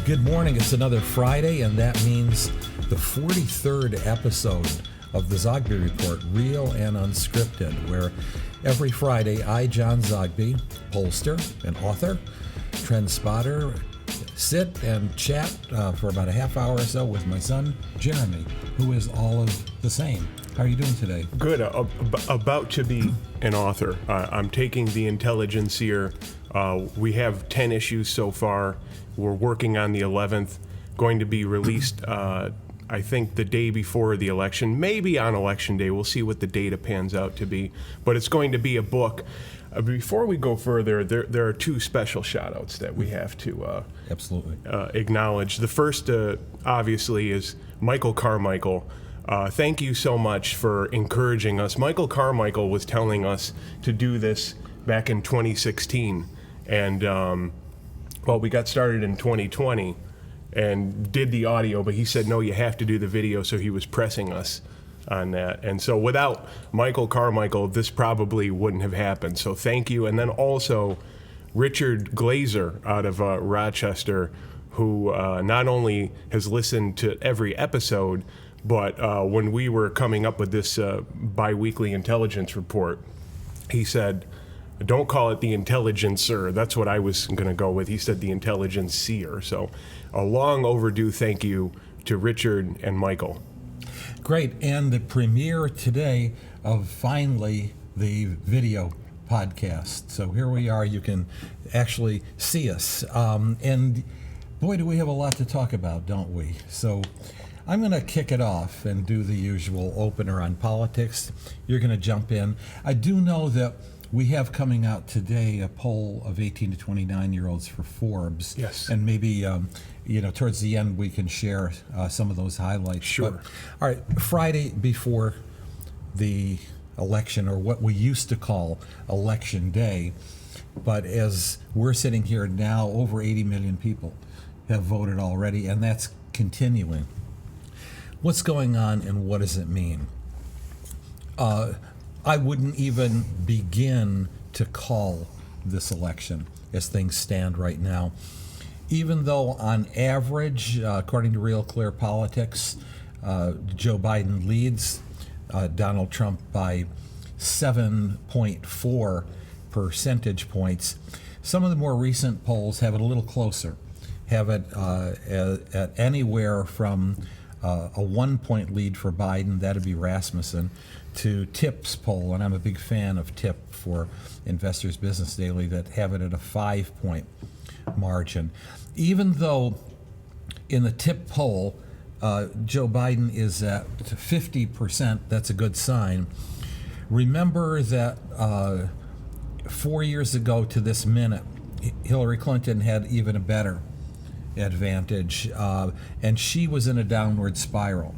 Good morning. It's another Friday, and that means the 43rd episode of the Zogby Report, Real and Unscripted, where every Friday I, John Zogby, pollster and author, trend spotter, sit and chat for about a half hour or so with my son, Jeremy, who is all of the same. How are you doing today? Good. About to be an author. I'm taking the Intelligencer. We have 10 issues so far. We're working on the 11th, going to be released, I think, the day before the election, maybe on Election Day. We'll see what the data pans out to be. But it's going to be a book. Before we go further, there are two special shout-outs that we have to absolutely acknowledge. The first, obviously, is Michael Carmichael. Thank you so much for encouraging us. Michael Carmichael was telling us to do this back in 2016. And, we got started in 2020 and did the audio, but he said, no, you have to do the video, so he was pressing us on that. And so without Michael Carmichael, this probably wouldn't have happened. So thank you. And then also Richard Glazer out of Rochester, who not only has listened to every episode, but when we were coming up with this bi-weekly intelligence report, he said, don't call it the Intelligencer. That's what I was going to go with. He said the Intelligencer. So a long overdue thank you to Richard and Michael. Great. And the premiere today of finally the video podcast. So here we are. You can actually see us. And boy, do we have a lot to talk about, don't we? So I'm going to kick it off and do the usual opener on politics. You're going to jump in. I do know that we have coming out today a poll of 18 to 29-year-olds for Forbes. Yes. And maybe, towards the end we can share some of those highlights. Sure. But, all right, Friday before the election, or what we used to call Election Day, but as we're sitting here now, over 80 million people have voted already, and that's continuing. What's going on and what does it mean? I wouldn't even begin to call this election as things stand right now. Even though on average, according to Real Clear Politics, Joe Biden leads Donald Trump by 7.4 percentage points, some of the more recent polls have it a little closer, have it at anywhere from a 1-point lead for Biden, that'd be Rasmussen, to TIP's poll, and I'm a big fan of TIP for Investors Business Daily, that have it at a 5-point margin. Even though in the TIP poll, Joe Biden is at 50%, that's a good sign. Remember that 4 years ago to this minute, Hillary Clinton had even a better advantage, and she was in a downward spiral.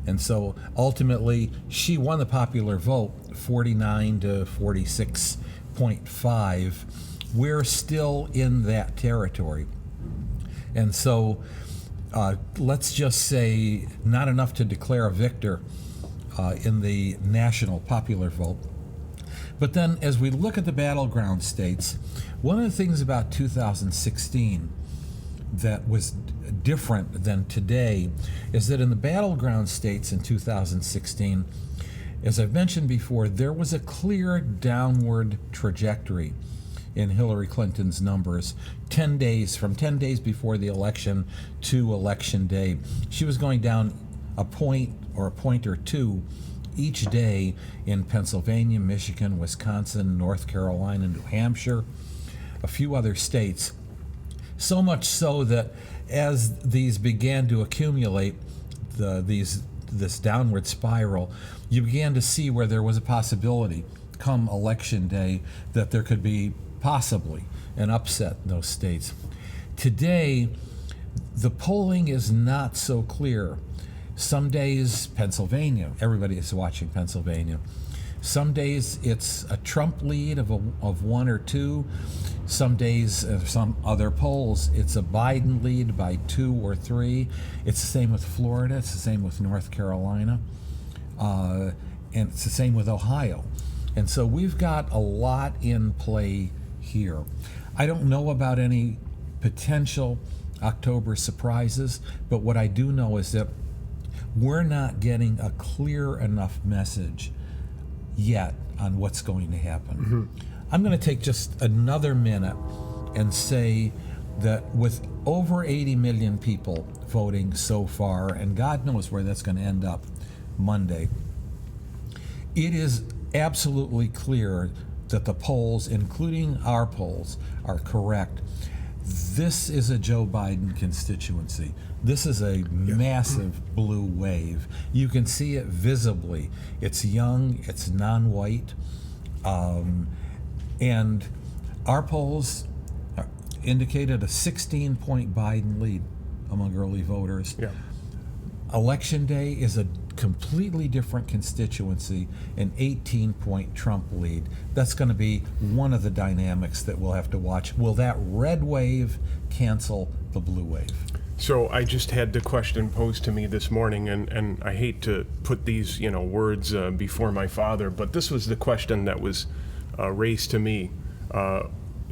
And so ultimately, she won the popular vote, 49 to 46.5. We're still in that territory. And so let's just say not enough to declare a victor in the national popular vote. But then as we look at the battleground states, one of the things about 2016 that was different than today is that in the battleground states in 2016, as I've mentioned before, there was a clear downward trajectory in Hillary Clinton's numbers from 10 days before the election to Election Day. She was going down a point or two each day in Pennsylvania, Michigan, Wisconsin, North Carolina, New Hampshire, a few other states. So much so that as these began to accumulate, this downward spiral, you began to see where there was a possibility, come Election Day, that there could be possibly an upset in those states. Today, the polling is not so clear. Some days, Pennsylvania, everybody is watching Pennsylvania. Some days it's a Trump lead of 1 or 2. Some days, some other polls, it's a Biden lead by 2 or 3. It's the same with Florida. It's the same with North Carolina. And it's the same with Ohio. And so we've got a lot in play here. I don't know about any potential October surprises, but what I do know is that we're not getting a clear enough message yet on what's going to happen. I'm going to take just another minute and say that with over 80 million people voting so far, and God knows where that's going to end up Monday, it is absolutely clear that the polls, including our polls, are correct. This is a Joe Biden constituency. This is a massive blue wave. You can see it visibly. It's young, it's non-white, and our polls indicated a 16-point Biden lead among early voters. Yeah. Election day is a completely different constituency, an 18-point Trump lead. That's going to be one of the dynamics that we'll have to watch. Will that red wave cancel the blue wave? So I just had the question posed to me this morning, and I hate to put these words before my father, but this was the question that was raised to me.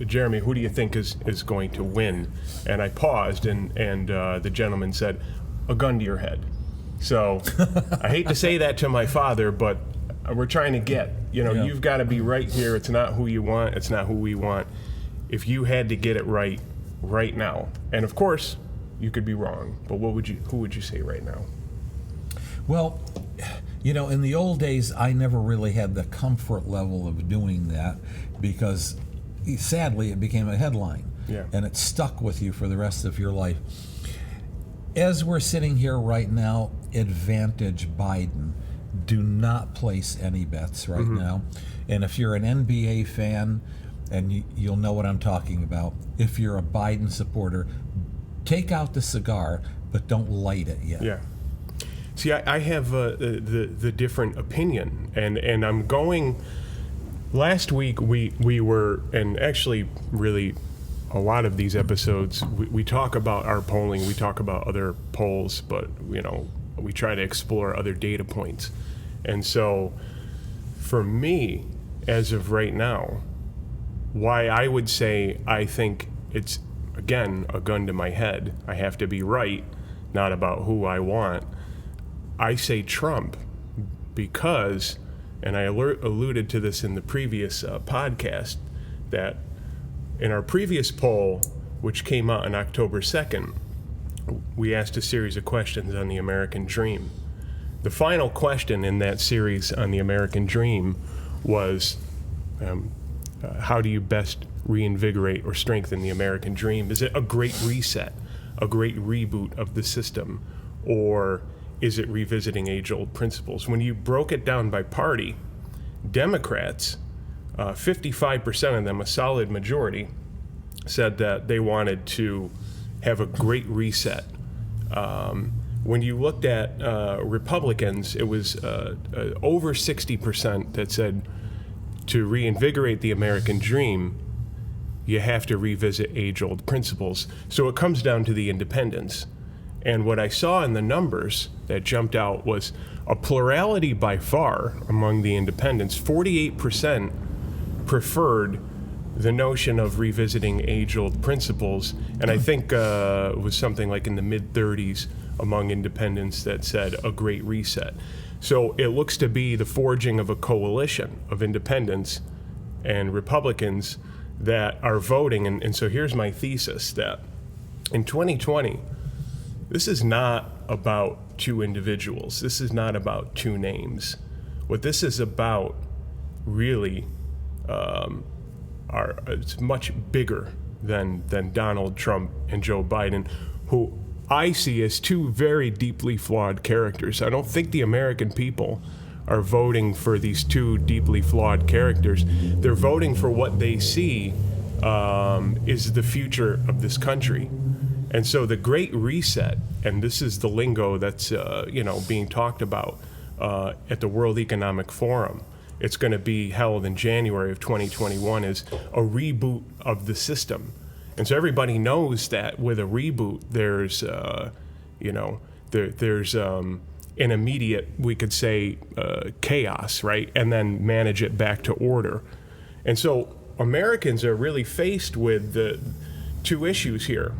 Jeremy, who do you think is going to win? And I paused, and the gentleman said, a gun to your head. So I hate to say that to my father, but we're trying to get, you've got to be right here. It's not who you want. It's not who we want. If you had to get it right now, and of course, you could be wrong, but who would you say right now? Well, in the old days, I never really had the comfort level of doing that because sadly it became a headline. Yeah. And it stuck with you for the rest of your life. As we're sitting here right now, advantage Biden. Do not place any bets right now. And if you're an NBA fan, and you'll know what I'm talking about, if you're a Biden supporter, take out the cigar, but don't light it yet. Yeah. See, I have the different opinion, and I'm going. Last week we were, and actually really a lot of these episodes, we talk about our polling, we talk about other polls, but we try to explore other data points. And so for me, as of right now, why I would say I think it's, again, a gun to my head. I have to be right, not about who I want. I say Trump because, and I alluded to this in the previous podcast, that in our previous poll, which came out on October 2nd, we asked a series of questions on the American dream. The final question in that series on the American dream was, how do you best reinvigorate or strengthen the American dream? Is it a great reset, a great reboot of the system, or is it revisiting age-old principles? When you broke it down by party, Democrats, 55% of them, a solid majority, said that they wanted to have a great reset. When you looked at Republicans, it was over 60% that said to reinvigorate the American dream, you have to revisit age-old principles. So it comes down to the independents. And what I saw in the numbers that jumped out was a plurality by far among the independents. 48% preferred the notion of revisiting age-old principles, and I think it was something like in the mid-30s among independents that said a great reset. So it looks to be the forging of a coalition of independents and Republicans that are voting, and so here's my thesis, that in 2020, this is not about two individuals. This is not about two names. What this is about really it's much bigger than Donald Trump and Joe Biden, who I see as two very deeply flawed characters. I don't think the American people are voting for these two deeply flawed characters. They're voting for what they see is the future of this country. And so the Great Reset, and this is the lingo that's being talked about at the World Economic Forum. It's going to be held in January of 2021, is a reboot of the system. And so everybody knows that with a reboot, there's an immediate, we could say, chaos, right? And then manage it back to order. And so Americans are really faced with the two issues here.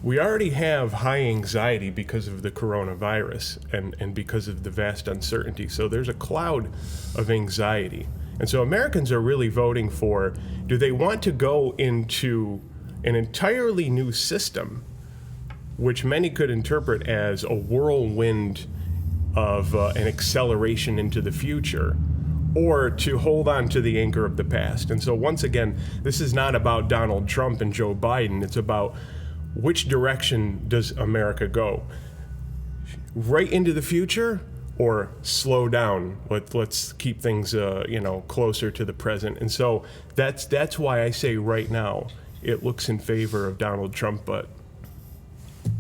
we already have high anxiety because of the coronavirus and because of the vast uncertainty. So there's a cloud of anxiety. And so Americans are really voting for, do they want to go into an entirely new system, which many could interpret as a whirlwind of an acceleration into the future, or to hold on to the anchor of the past? And so once again, this is not about Donald Trump and Joe Biden. It's about which direction does America go? Right into the future, or slow down? Let's keep things closer to the present. And so that's why I say right now it looks in favor of Donald Trump, but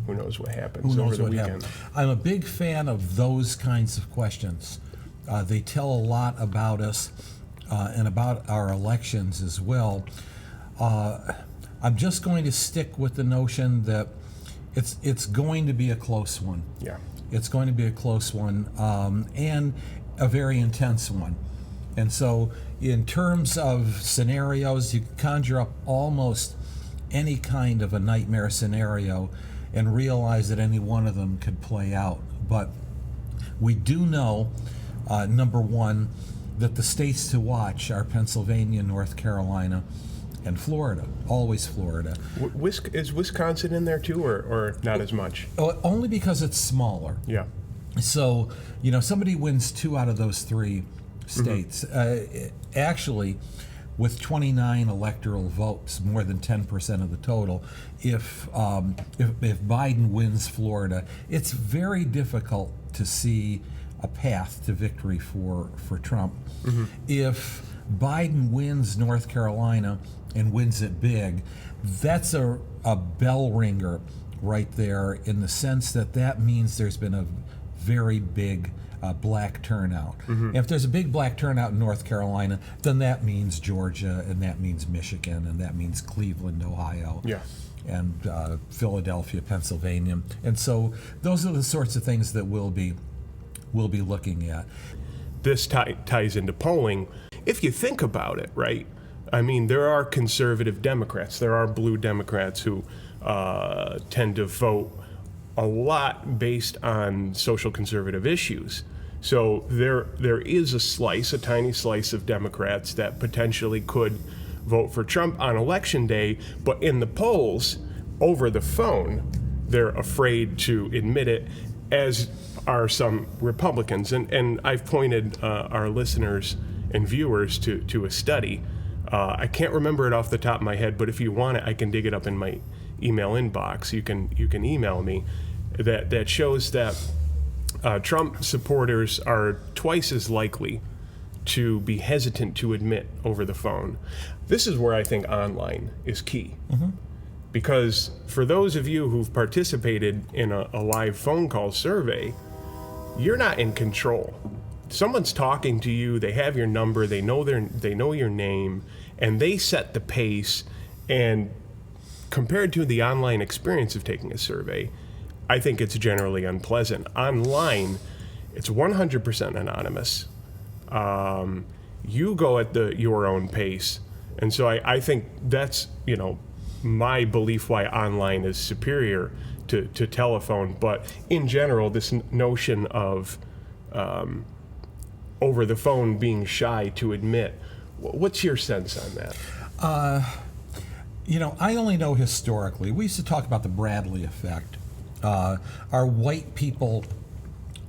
who knows what happens over the weekend. I'm a big fan of those kinds of questions. They tell a lot about us and about our elections as well. I'm just going to stick with the notion that it's going to be a close one. Yeah. It's going to be a close one, and a very intense one. And so in terms of scenarios, you can conjure up almost any kind of a nightmare scenario and realize that any one of them could play out. But we do know, number one, that the states to watch are Pennsylvania, North Carolina, and Florida, always Florida. Is Wisconsin in there too, or not as much? Only because it's smaller. Yeah. So, somebody wins 2 out of those 3 states. Actually, with 29 electoral votes, more than 10% of the total, if Biden wins Florida, it's very difficult to see a path to victory for Trump. If Biden wins North Carolina and wins it big, that's a bell ringer right there, in the sense that means there's been a very big black turnout. If there's a big black turnout in North Carolina, then that means Georgia, and that means Michigan, and that means Cleveland, Ohio, and Philadelphia, Pennsylvania. And so those are the sorts of things that we'll be looking at. This ties into polling. If you think about it, right? I mean, there are conservative Democrats. There are blue Democrats who tend to vote a lot based on social conservative issues. So there is a tiny slice of Democrats that potentially could vote for Trump on election day, but in the polls, over the phone, they're afraid to admit it, as are some Republicans. And I've pointed our listeners and viewers to a study. I can't remember it off the top of my head, but if you want it, I can dig it up in my email inbox. You can email me. That shows that Trump supporters are twice as likely to be hesitant to admit over the phone. This is where I think online is key. Because for those of you who've participated in a live phone call survey, you're not in control. Someone's talking to you, they have your number, they know your name, and they set the pace. And compared to the online experience of taking a survey, I think it's generally unpleasant. Online, it's 100% anonymous. You go at your own pace. And so I think that's, my belief why online is superior to telephone. But in general, this notion of over the phone being shy to admit, what's your sense on that? I only know historically. We used to talk about the Bradley effect. Are white people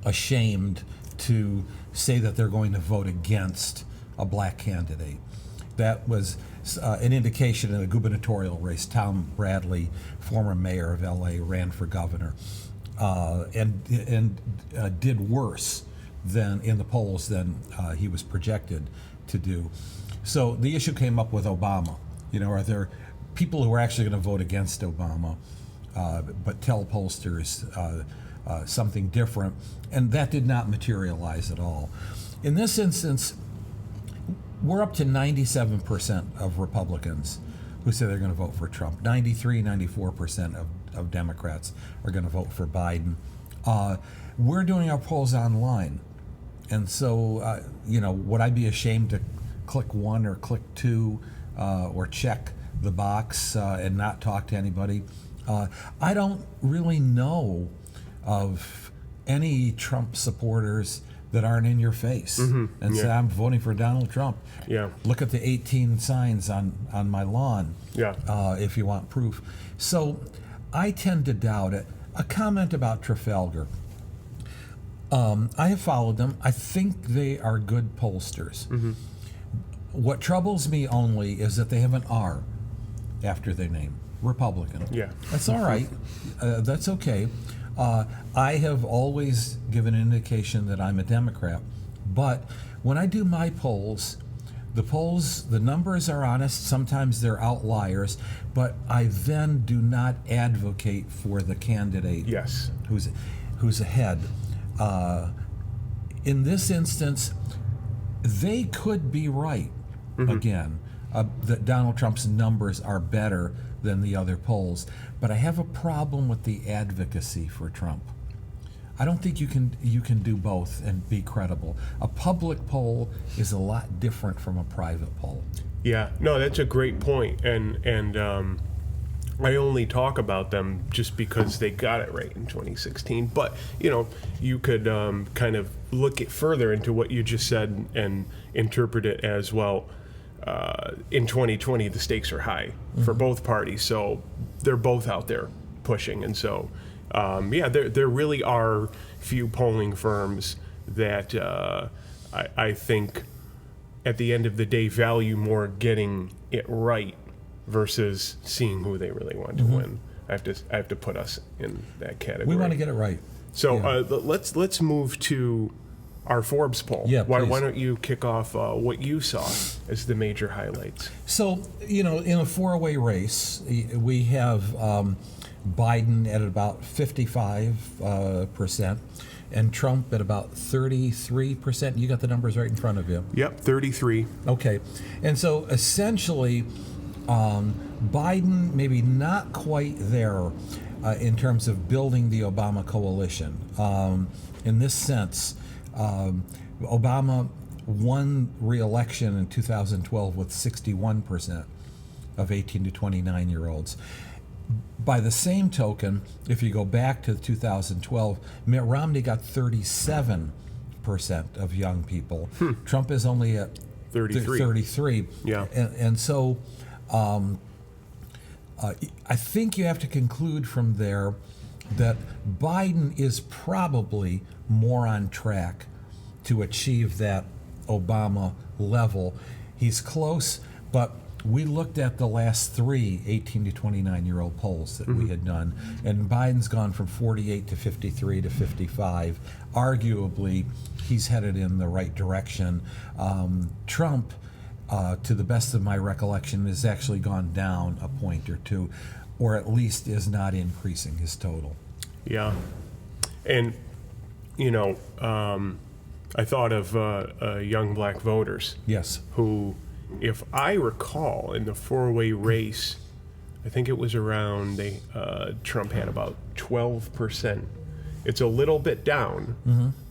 ashamed to say that they're going to vote against a black candidate? That was an indication in a gubernatorial race. Tom Bradley, former mayor of LA, ran for governor and did worse than in the polls than he was projected to do. So the issue came up with Obama. Are there people who are actually going to vote against Obama, but tell pollsters something different? And that did not materialize at all. In this instance, we're up to 97% of Republicans who say they're going to vote for Trump. 94% of Democrats are going to vote for Biden. We're doing our polls online. And so, would I be ashamed to click 1 or click 2 or check the box and not talk to anybody? I don't really know of any Trump supporters that aren't in your face and say, I'm voting for Donald Trump. Yeah. Look at the 18 signs on my lawn, Yeah. if you want proof. So I tend to doubt it. A comment about Trafalgar. I have followed them. I think they are good pollsters. What troubles me only is that they have an R after their name, Republican. Yeah. That's all right. That's okay. I have always given an indication that I'm a Democrat, but when I do my polls, the numbers are honest. Sometimes they're outliers, but I then do not advocate for the candidate Yes. who's ahead. In this instance, they could be right again, that Donald Trump's numbers are better than the other polls, but I have a problem with the advocacy for Trump. I don't think you can do both and be credible. A public poll is a lot different from a private poll. Yeah, no, that's a great point, and I only talk about them just because they got it right in 2016. But you could kind of look it further into what you just said and interpret it as well. In 2020, the stakes are high for both parties, so they're both out there pushing, and so there really are few polling firms that I think at the end of the day value more getting it right versus seeing who they really want to win. I have to put us in that category. We want to get it right. So let's move to our Forbes poll. Yeah, why please. don't you kick off what you saw as the major highlights? So, in a four-way race, we have Biden at about 55%, and Trump at about 33%. You got the numbers right in front of you. Yep, 33. Okay. And so, essentially, Biden maybe not quite there in terms of building the Obama coalition. In this sense, Obama won re-election in 2012 with 61% of 18 to 29-year-olds. By the same token, if you go back to 2012, Mitt Romney got 37% of young people. Trump is only at 33. Yeah. And so I think you have to conclude from there that Biden is probably more on track to achieve that Obama level. He's close, but we looked at the last three 18 to 29-year-old polls that we had done, and Biden's gone from 48 to 53 to 55. Arguably, he's headed in the right direction. Trump, to the best of my recollection, has actually gone down a point or two, or at least is not increasing his total. Yeah. And, I thought of young black voters. Yes. Who, if I recall, in the four-way race, I think it was around, Trump had about 12%. It's a little bit down,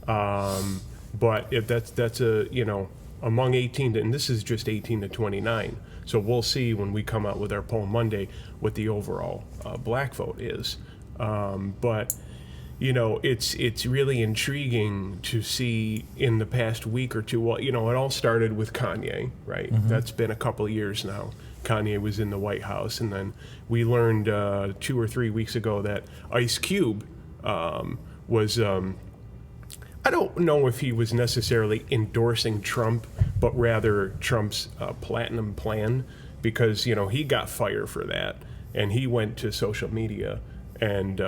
but if that's among 18 to, and this is just 18 to 29. So we'll see when we come out with our poll Monday what the overall black vote is. But it's really intriguing to see in the past week or two. Well, it all started with Kanye, right? That's been a couple of years now. Kanye was in the White House, and then we learned 2 or 3 weeks ago that Ice Cube was. I don't know if he was necessarily endorsing Trump, but rather Trump's platinum plan, because he got fired for that, and he went to social media and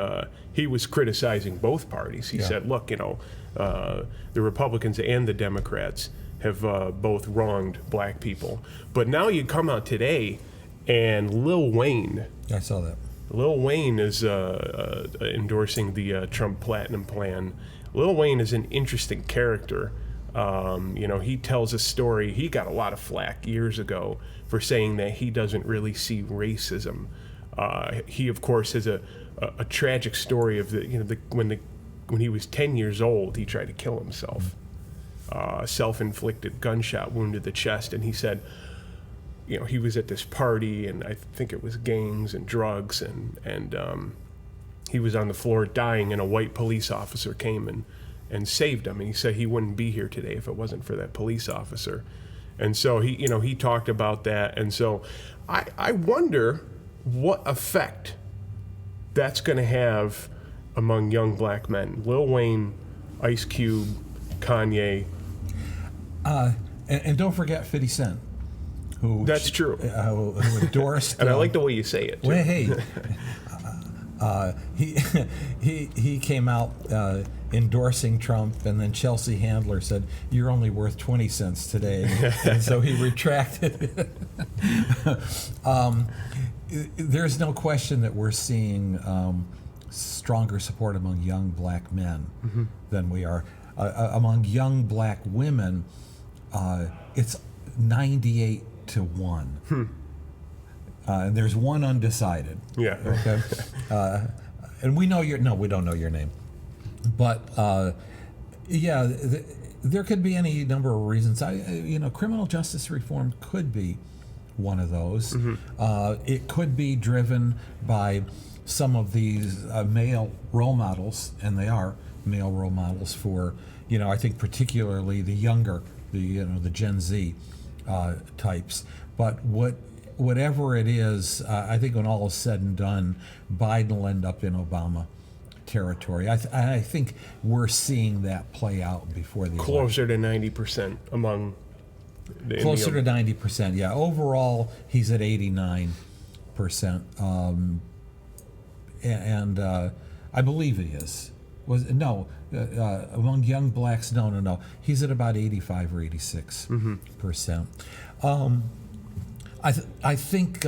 he was criticizing both parties. He said, look, the Republicans and the Democrats have both wronged black people. But now you come out today, and Lil Wayne. I saw that. Lil Wayne is endorsing the Trump Platinum Plan. Lil Wayne is an interesting character. He tells a story. He got a lot of flack years ago for saying that he doesn't really see racism. He, of course, has a tragic story of when he was 10 years old, he tried to kill himself. Self-inflicted gunshot wound to the chest, and he said, he was at this party, and I think it was gangs and drugs, and he was on the floor dying, and a white police officer came and saved him. And he said he wouldn't be here today if it wasn't for that police officer. And so he talked about that. And so I wonder what effect that's going to have among young black men. Lil Wayne, Ice Cube, Kanye. And don't forget 50 Cent. That's true. Who endorsed. And I like the way you say it, too. Well, hey, he came out endorsing Trump, and then Chelsea Handler said, "You're only worth 20 cents today," and so he retracted. There's no question that we're seeing stronger support among young black men than we are among young black women. It's 98-1. And there's one undecided. Yeah. Okay. And we know we don't know your name, but there could be any number of reasons. Criminal justice reform could be one of those. It could be driven by some of these male role models, and they are male role models for, I think particularly the younger, the Gen Z types. But whatever it is, I think when all is said and done, Biden will end up in Obama territory. I think we're seeing that play out before the closer election. To 90% among closer to 90%. Yeah, overall he's at 89%, and I believe he is. Among young blacks, no. He's at about 85 or 86%. I think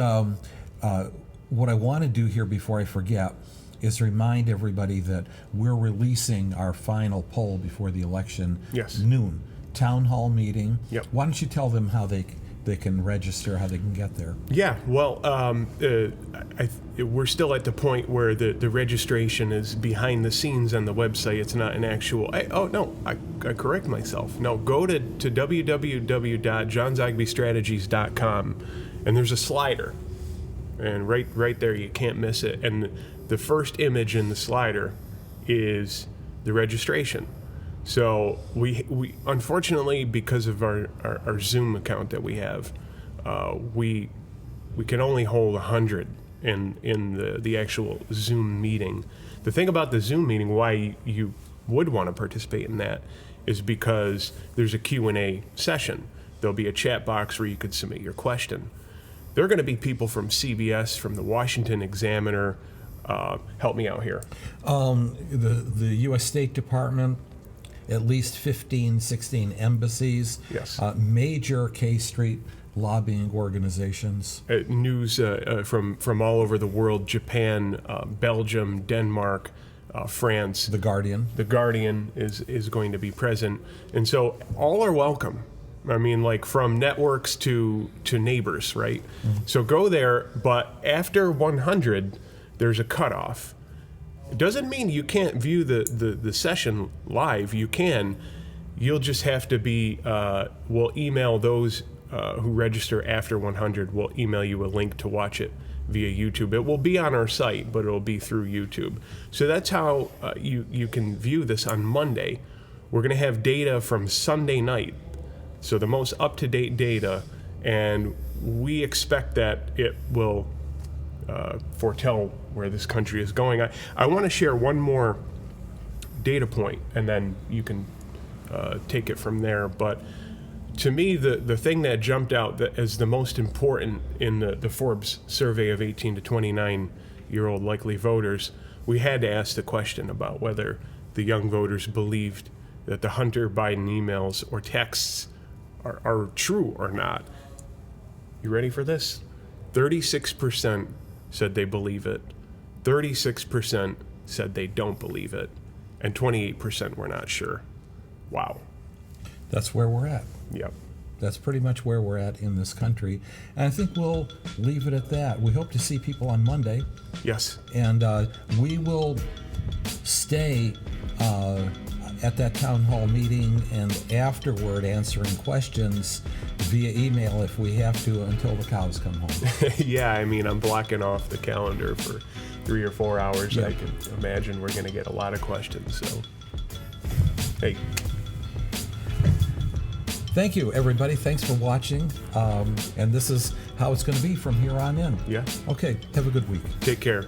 what I want to do here before I forget is remind everybody that we're releasing our final poll before the election. Yes. Noon. Town hall meeting. Yep. Why don't you tell them how they can register, how they can get there? Yeah, well, we're still at the point where the registration is behind the scenes on the website. It's not an actual. I correct myself. No, go to www.johnzogbystrategies.com, and there's a slider, and right there you can't miss it. And the first image in the slider is the registration. So we unfortunately, because of our Zoom account that we have, we can only hold 100 in the actual Zoom meeting. The thing about the Zoom meeting, why you would want to participate in that, is because there's a Q&A session. There'll be a chat box where you could submit your question. There are going to be people from CBS, from the Washington Examiner. Help me out here. The U.S. State Department, at least 15, 16 embassies. Yes. Major K Street lobbying organizations. News from all over the world: Japan, Belgium, Denmark, France. The Guardian. The Guardian is going to be present, and so all are welcome. I mean, like from networks to neighbors, right? Mm-hmm. So go there, but after 100, there's a cutoff. It doesn't mean you can't view the session live. You can. You'll just have to be. We'll email those who register after 100. We'll email you a link to watch it via YouTube. It will be on our site, but it'll be through YouTube. So that's how you can view this on Monday. We're going to have data from Sunday night, so the most up-to-date data, and we expect that it will foretell where this country is going. I want to share one more data point, and then you can take it from there. But to me, the thing that jumped out as the most important in the Forbes survey of 18 to 29-year-old likely voters, we had to ask the question about whether the young voters believed that the Hunter Biden emails or texts are true or not. You ready for this? 36% said they believe it, 36% said they don't believe it, and 28% were not sure. Wow. That's where we're at. Yep. That's pretty much where we're at in this country. And I think we'll leave it at that. We hope to see people on Monday. Yes. And we will stay at that town hall meeting and afterward answering questions via email if we have to until the cows come home. Yeah, I mean, I'm blocking off the calendar for 3 or 4 hours. Yeah. I can imagine we're going to get a lot of questions. So, hey, Thank you, everybody. Thanks for watching. And this is how it's going to be from here on in. yeah, Okay, have a good week. take care.